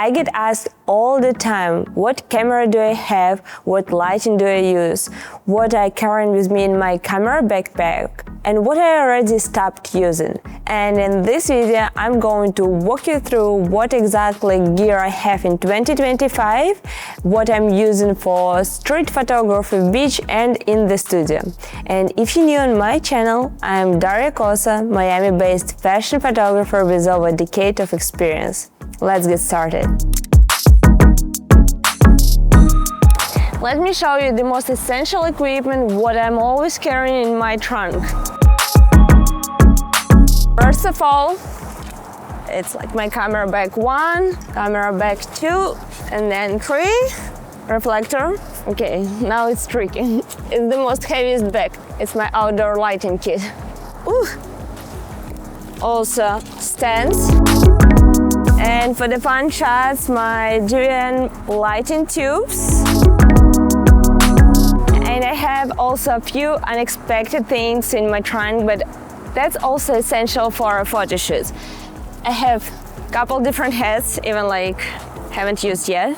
I get asked all the time, what camera do I have, what lighting do I use, what I carry with me in my camera backpack, and what I already stopped using. And in this video, I'm going to walk you through what exactly gear I have in 2025, what I'm using for street photography, beach, and in the studio. And if you're new on my channel, I'm Daria Koso, Miami-based fashion photographer with over a decade of experience. Let's get started. Let me show you the most essential equipment, what I'm always carrying in my trunk. First of all, it's like my camera bag 1, camera bag 2, and then 3, reflector. Okay, now it's tricky. It's the most heaviest bag. It's my outdoor lighting kit. Ooh. Also stands. And for the fun shots, my GN lighting tubes. And I have also a few unexpected things in my trunk, but that's also essential for a photo shoot. I have a couple different hats, even like haven't used yet.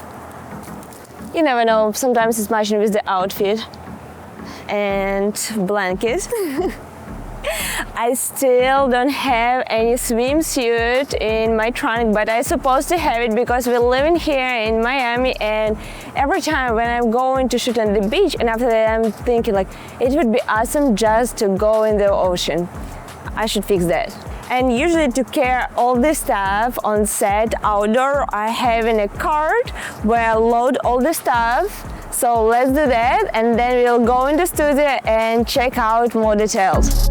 You never know, sometimes it's matching with the outfit. And blanket. I still don't have any swimsuit in my trunk, but I'm supposed to have it because we're living here in Miami, and every time when I'm going to shoot on the beach, and after that I'm thinking like it would be awesome just to go in the ocean. I should fix that. And usually to carry all this stuff on set outdoor, I have in a cart where I load all the stuff. So let's do that, and then we'll go in the studio and check out more details.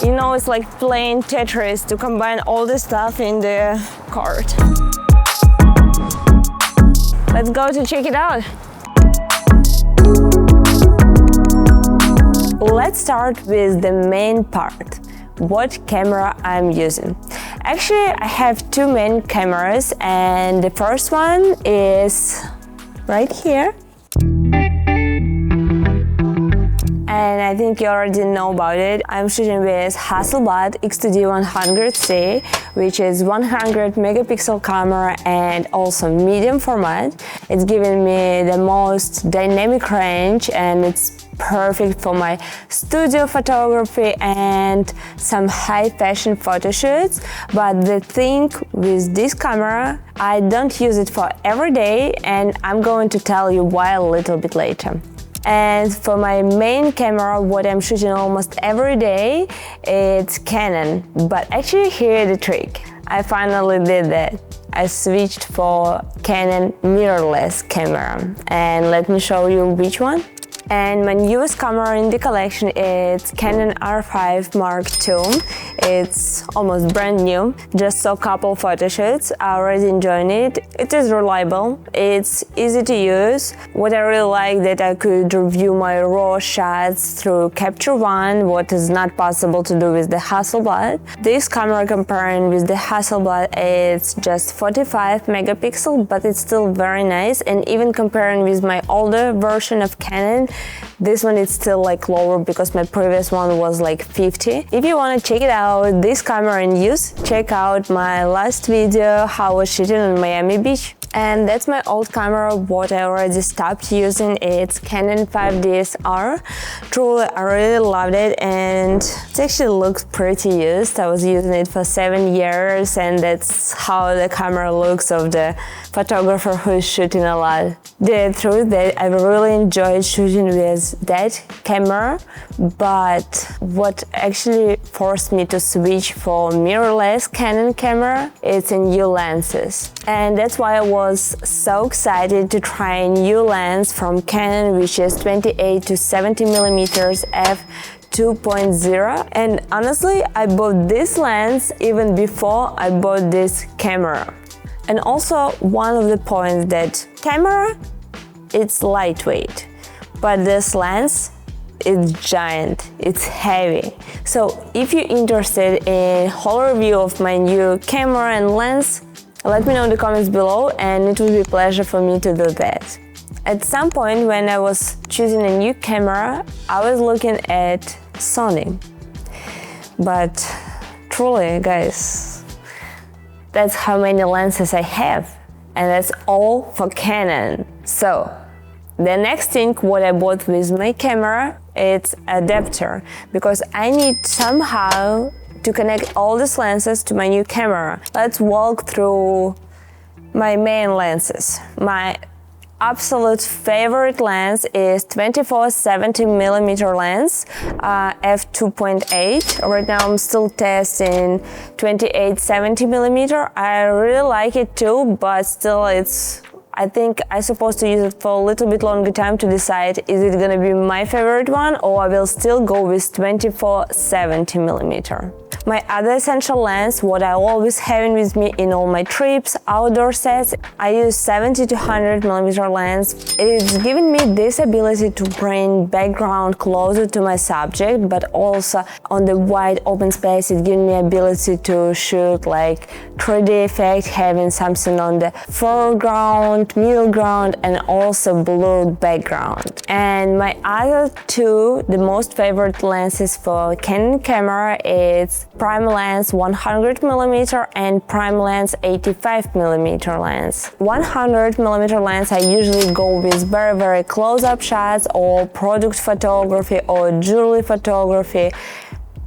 You know, it's like playing Tetris to combine all the stuff in the cart. Let's go to check it out. Let's start with the main part, what camera I'm using. Actually, I have two main cameras, and the first one is right here. And I think you already know about it. I'm shooting with Hasselblad X2D 100C, which is 100 megapixel camera and also medium format. It's giving me the most dynamic range, and it's perfect for my studio photography and some high fashion photo shoots. But the thing with this camera, I don't use it for every day, and I'm going to tell you why a little bit later. And for my main camera, what I'm shooting almost every day, it's Canon. But actually, here's the trick. I finally did that. I switched for Canon mirrorless camera. And let me show you which one. And my newest camera in the collection is Canon R5 Mark II. It's almost brand new, just saw a couple photo shoots, I already enjoying it. It is reliable, it's easy to use. What I really like that I could review my raw shots through Capture One, what is not possible to do with the Hasselblad. This camera comparing with the Hasselblad, it's just 45 megapixel, but it's still very nice. And even comparing with my older version of Canon, this one is still like lower because my previous one was like 50. If you want to check it out, this camera in use, check out my last video how I was shooting on Miami Beach. And that's my old camera, what I already stopped using. It's Canon 5DSR. Truly, I really loved it, and it actually looks pretty used. I was using it for 7 years, and that's how the camera looks of the photographer who is shooting a lot. The truth that I really enjoyed shooting with that camera, but what actually forced me to switch for mirrorless Canon camera, it's in new lenses. And that's why I was so excited to try a new lens from Canon, which is 28 to 70 millimeters f2.0. And honestly, I bought this lens even before I bought this camera. And also one of the points that camera, it's lightweight, but this lens, it's giant, it's heavy. So if you're interested in a whole review of my new camera and lens, let me know in the comments below, and it will be a pleasure for me to do that. At some point when I was choosing a new camera, I was looking at Sony. But truly, guys, that's how many lenses I have, and that's all for Canon. So the next thing what I bought with my camera, it's adapter, because I need somehow to connect all these lenses to my new camera. Let's walk through my main lenses. My absolute favorite lens is 24-70mm lens, f2.8. Right now I'm still testing 28-70mm. I really like it too, but still I think I'm supposed to use it for a little bit longer time to decide is it gonna be my favorite one, or I will still go with 24-70mm. My other essential lens, what I always having with me in all my trips, outdoor sets, I use 70-100mm lens. It's giving me this ability to bring background closer to my subject, but also on the wide open space, it gives me ability to shoot like 3D effect, having something on the foreground, middle ground, and also blurred background. And my other two, the most favorite lenses for Canon camera, it's prime lens 100mm and prime lens 85mm lens. 100mm lens I usually go with very close-up shots or product photography or jewelry photography.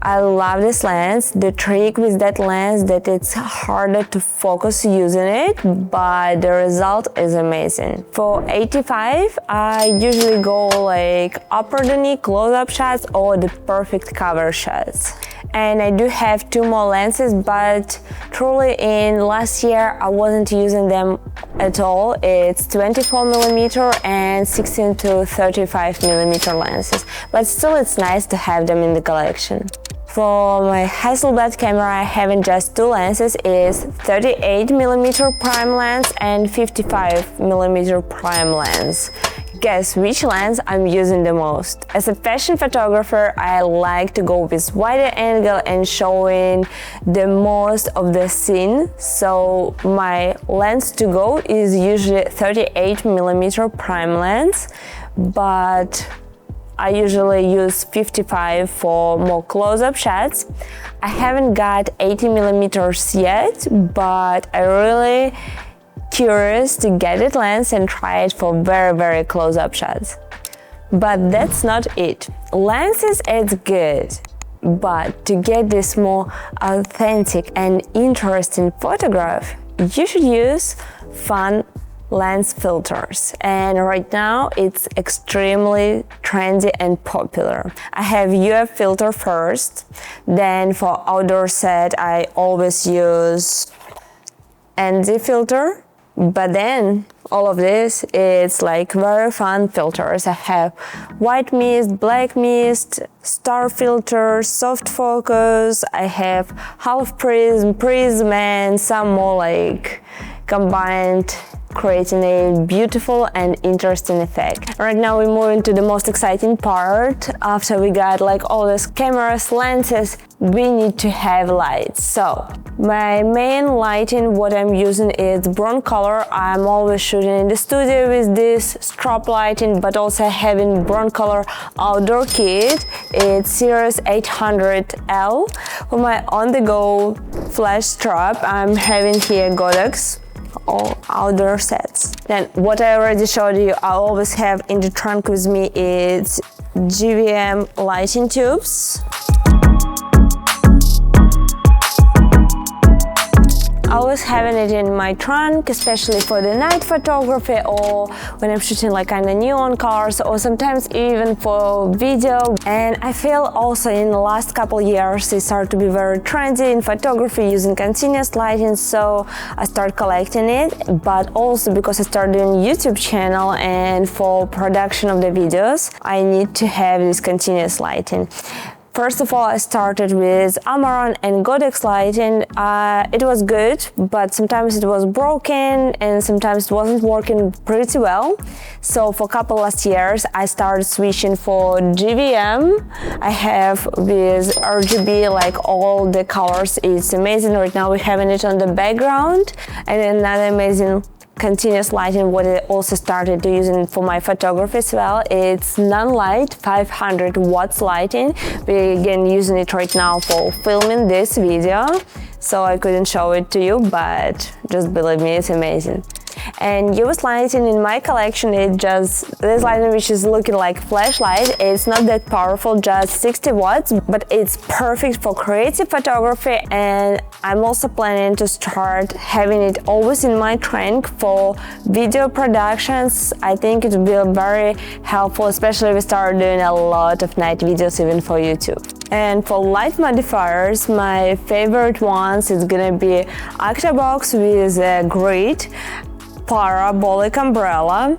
I love this lens. The trick with that lens that it's harder to focus using it, but the result is amazing. For 85, I usually go like upper the knee close-up shots or the perfect cover shots. And I do have two more lenses, but truly in last year I wasn't using them at all. It's 24mm and 16-35mm lenses, but still it's nice to have them in the collection. For my Hasselblad camera, I have just two lenses, is 38mm prime lens and 55mm prime lens. Guess which lens I'm using the most? As a fashion photographer, I like to go with wider angle and showing the most of the scene. So my lens to go is usually 38mm prime lens, but I usually use 55 for more close-up shots. I haven't got 80mm yet, but I really curious to get that lens and try it for very close-up shots. But that's not it. Lenses is good, but to get this more authentic and interesting photograph, you should use fun lens filters, and right now it's extremely trendy and popular. I have UF filter first, then for outdoor set I always use ND filter, but then all of this is like very fun filters. I have white mist, black mist, star filter, soft focus, I have half prism, and some more like combined, creating a beautiful and interesting effect. Right now we move into the most exciting part. After we got like all these cameras, lenses, we need to have lights. So my main lighting, what I'm using is bronze color. I'm always shooting in the studio with this strobe lighting, but also having bronze color outdoor kit. It's series 800L. For my on-the-go flash strobe, I'm having here Godox all outdoor sets. Then what I already showed you, I always have in the trunk with me is GVM lighting tubes. I always having it in my trunk, especially for the night photography or when I'm shooting like kind of neon cars, or sometimes even for video. And I feel also in the last couple years it started to be very trendy in photography using continuous lighting, so I started collecting it. But also because I started doing YouTube channel and for production of the videos, I need to have this continuous lighting. First of all, I started with Amaran and Godox lighting. It was good, but sometimes it was broken and sometimes it wasn't working pretty well. So for a couple last years, I started switching for GVM. I have with RGB, like all the colors. It's amazing. Right now we're having it on the background. And another amazing continuous lighting, what I also started to using for my photography as well. It's non-light 500 watts lighting. We again using it right now for filming this video, so I couldn't show it to you, but just believe me, it's amazing. And US lighting in my collection, it just this lighting which is looking like flashlight. It's not that powerful, just 60 watts, but it's perfect for creative photography. And I'm also planning to start having it always in my trunk for video productions. I think it will be very helpful, especially if we start doing a lot of night videos even for YouTube. And for light modifiers, my favorite ones is gonna be Octabox with a grid, parabolic umbrella,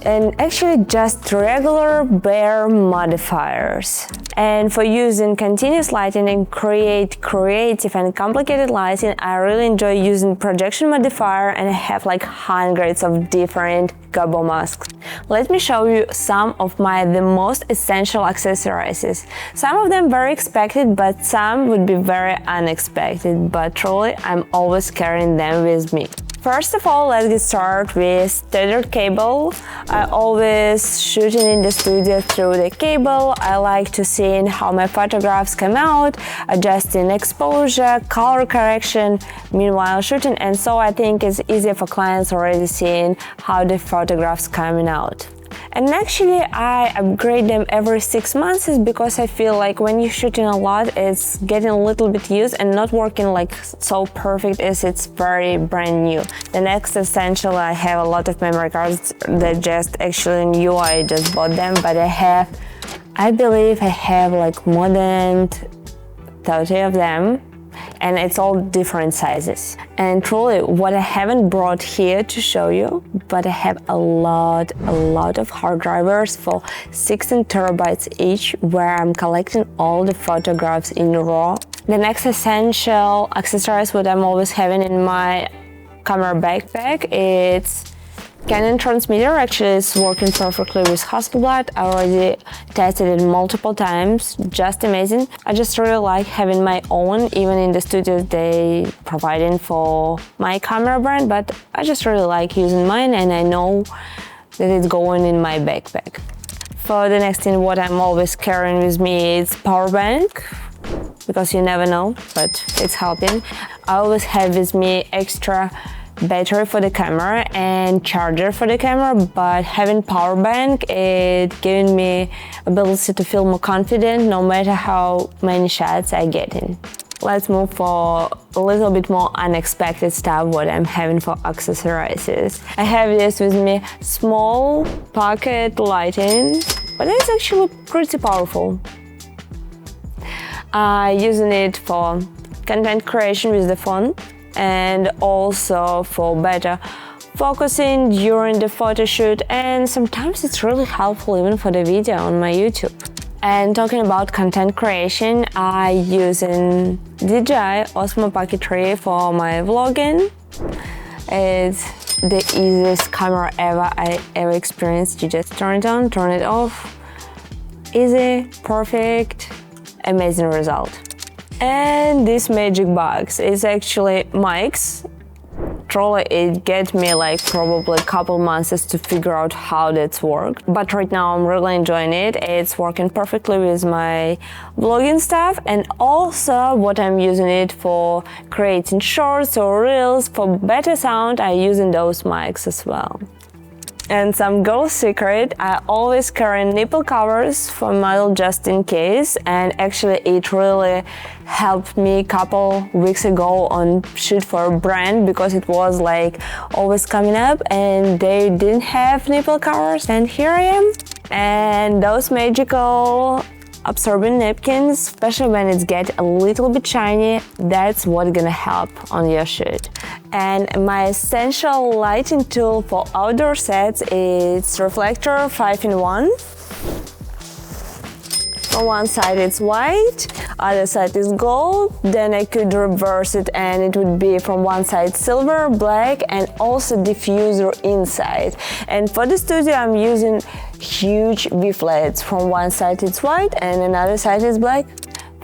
and actually just regular bare modifiers. And for using continuous lighting and create creative and complicated lighting, I really enjoy using projection modifier, and I have like hundreds of different gobbo masks. Let me show you some of the most essential accessories. Some of them very expected, but some would be very unexpected, but truly I'm always carrying them with me. First of all, let's get started with standard cable. I always shooting in the studio through the cable. I like to see how my photographs come out, adjusting exposure, color correction, meanwhile shooting, and so I think it's easier for clients already seeing how the photographs coming out. And actually, I upgrade them every 6 months because I feel like when you're shooting a lot, it's getting a little bit used and not working like so perfect as it's very brand new. The next essential, I have a lot of memory cards that just actually new. I just bought them, but I believe I have like more than 30 of them. And it's all different sizes. And truly, what I haven't brought here to show you, but I have a lot of hard drivers for 16 terabytes each, where I'm collecting all the photographs in RAW. The next essential accessories what I'm always having in my camera backpack, it's Canon transmitter. Actually, it's working perfectly with Hasselblad. I already tested it multiple times, just amazing. I just really like having my own, even in the studios they providing for my camera brand, but I just really like using mine, and I know that it's going in my backpack. For the next thing, what I'm always carrying with me is power bank, because you never know, but it's helping. I always have with me extra battery for the camera and charger for the camera, but having power bank, it giving me ability to feel more confident no matter how many shots I get in. Let's move for a little bit more unexpected stuff what I'm having for accessories. I have this with me, small pocket lighting, but it's actually pretty powerful. Using it for content creation with the phone, and also for better focusing during the photo shoot, and sometimes it's really helpful even for the video on my YouTube. And talking about content creation, I using DJI Osmo Pocket 3 for my vlogging. It's the easiest camera I ever experienced. You just turn it on, turn it off. Easy, perfect, amazing result. And this magic box is actually Mike's. Truly, it gets me like probably a couple months to figure out how that's worked. But right now I'm really enjoying it. It's working perfectly with my vlogging stuff, and also what I'm using it for creating shorts or reels. For better sound, I'm using those mics as well. And some girl secret, I always carry nipple covers for model just in case, and actually it really helped me a couple weeks ago on shoot for a brand, because it was like always coming up and they didn't have nipple covers, and here I am. And those magical absorbent napkins, especially when it's get a little bit shiny, that's what's gonna help on your shoot. And my essential lighting tool for outdoor sets is reflector 5-in-1. On one side it's white, other side is gold, then I could reverse it and it would be from one side silver, black, and also diffuser inside. And for the studio I'm using huge V-flats. From one side it's white and another side is black.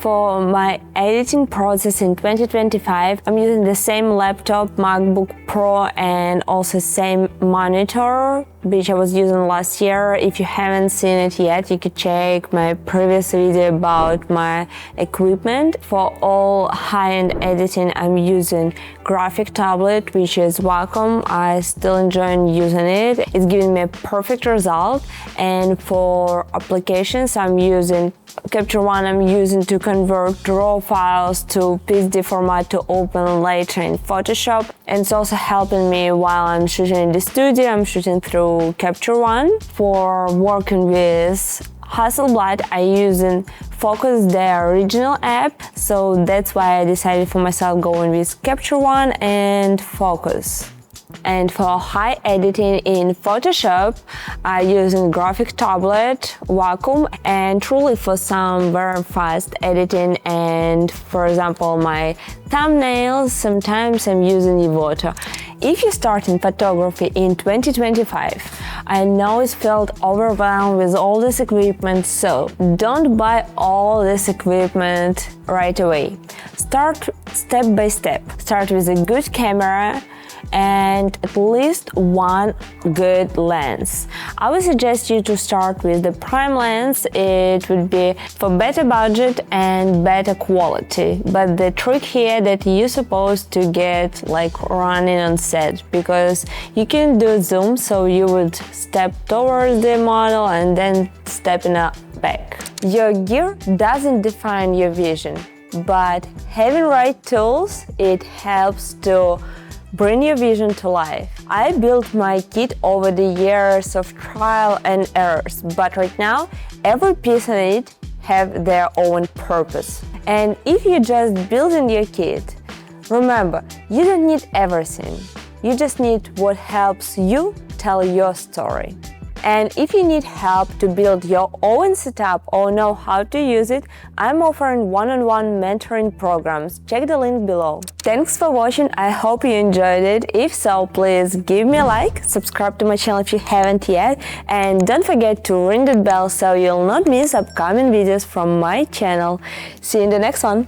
For my editing process in 2025, I'm using the same laptop, MacBook Pro, and also same monitor, which I was using last year. If you haven't seen it yet, you could check my previous video about my equipment. For all high-end editing, I'm using graphic tablet, which is Wacom. I still enjoy using it. It's giving me a perfect result. And for applications, I'm using Capture One. I'm using to convert raw files to PSD format to open later in Photoshop. And it's also helping me while I'm shooting in the studio. I'm shooting through Capture One. For working with Hasselblad, I using Focus, their original app, so that's why I decided for myself going with Capture One and Focus. And for high editing in Photoshop, I using graphic tablet, Wacom, and truly for some very fast editing and, for example, my thumbnails, sometimes I'm using Evoto. If you start in photography in 2025, I know it's felt overwhelmed with all this equipment, so don't buy all this equipment right away. Start step by step. Start with a good camera and at least one good lens. I would suggest you to start with the prime lens. It would be for better budget and better quality. But the trick here that you're supposed to get like running on set, because you can do zoom, so you would step towards the model and then step in back. Your gear doesn't define your vision, but having right tools, it helps to bring your vision to life. I built my kit over the years of trial and errors, but right now every piece of it have their own purpose. And if you're just building your kit, remember, you don't need everything. You just need what helps you tell your story. And if you need help to build your own setup or know how to use it, I'm offering one-on-one mentoring programs. Check the link below. Thanks for watching. I hope you enjoyed it. If so, please give me a like, subscribe to my channel if you haven't yet, and don't forget to ring that bell so you'll not miss upcoming videos from my channel. See you in the next one.